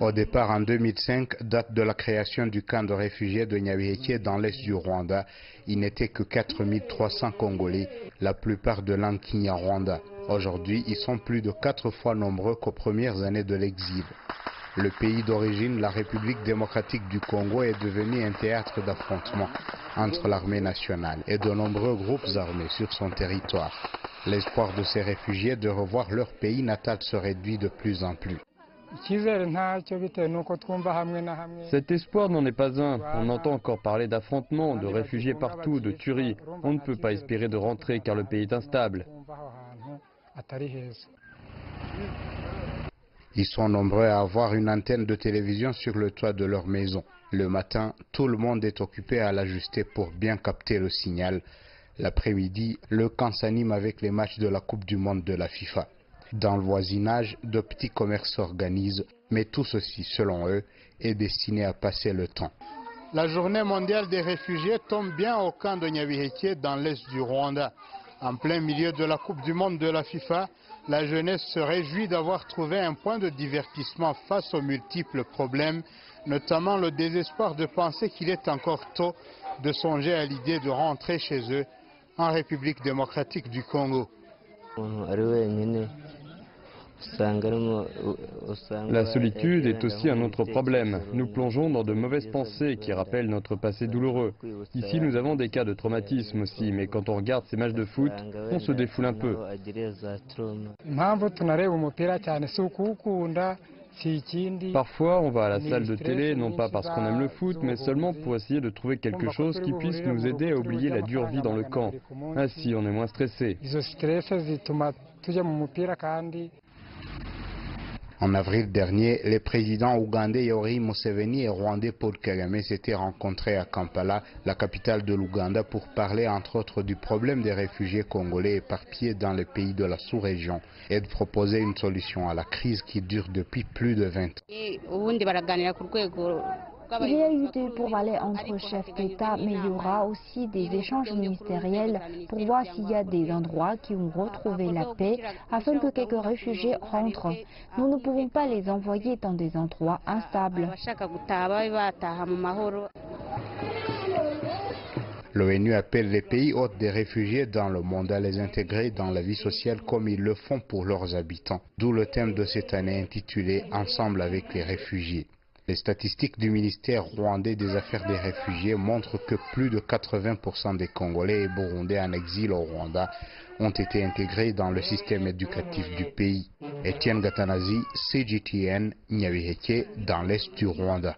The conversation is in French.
Au départ, en 2005, date de la création du camp de réfugiés de Nyabiheke dans l'est du Rwanda, il n'était que 4300 Congolais, la plupart de langue Kinyarwanda. Aujourd'hui, ils sont plus de 4 fois nombreux qu'aux premières années de l'exil. Le pays d'origine, la République démocratique du Congo, est devenu un théâtre d'affrontements entre l'armée nationale et de nombreux groupes armés sur son territoire. L'espoir de ces réfugiés de revoir leur pays natal se réduit de plus en plus. Cet espoir n'en est pas un. On entend encore parler d'affrontements, de réfugiés partout, de tueries. On ne peut pas espérer de rentrer car le pays est instable. Ils sont nombreux à avoir une antenne de télévision sur le toit de leur maison. Le matin, tout le monde est occupé à l'ajuster pour bien capter le signal. L'après-midi, le camp s'anime avec les matchs de la Coupe du Monde de la FIFA. Dans le voisinage, de petits commerces s'organisent, mais tout ceci, selon eux, est destiné à passer le temps. La journée mondiale des réfugiés tombe bien au camp de Nyabiheke dans l'est du Rwanda. En plein milieu de la Coupe du Monde de la FIFA, la jeunesse se réjouit d'avoir trouvé un point de divertissement face aux multiples problèmes, notamment le désespoir de penser qu'il est encore tôt de songer à l'idée de rentrer chez eux en République démocratique du Congo. La solitude est aussi un autre problème. Nous plongeons dans de mauvaises pensées qui rappellent notre passé douloureux. Ici, nous avons des cas de traumatisme aussi, mais quand on regarde ces matchs de foot, on se défoule un peu. Parfois, on va à la salle de télé, non pas parce qu'on aime le foot, mais seulement pour essayer de trouver quelque chose qui puisse nous aider à oublier la dure vie dans le camp. Ainsi, on est moins stressé. En avril dernier, les présidents ougandais Yoweri Museveni et rwandais Paul Kagame s'étaient rencontrés à Kampala, la capitale de l'Ouganda, pour parler entre autres du problème des réfugiés congolais éparpillés dans les pays de la sous-région et de proposer une solution à la crise qui dure depuis plus de 20 ans. Il y a eu des pourparlers entre chefs d'État, mais il y aura aussi des échanges ministériels pour voir s'il y a des endroits qui ont retrouvé la paix afin que quelques réfugiés rentrent. Nous ne pouvons pas les envoyer dans des endroits instables. L'ONU appelle les pays hôtes des réfugiés dans le monde à les intégrer dans la vie sociale comme ils le font pour leurs habitants, d'où le thème de cette année intitulé « Ensemble avec les réfugiés ». Les statistiques du ministère rwandais des Affaires des réfugiés montrent que plus de 80% des Congolais et Burundais en exil au Rwanda ont été intégrés dans le système éducatif du pays. Etienne Gatanazi, CGTN, Nyabiheke, dans l'est du Rwanda.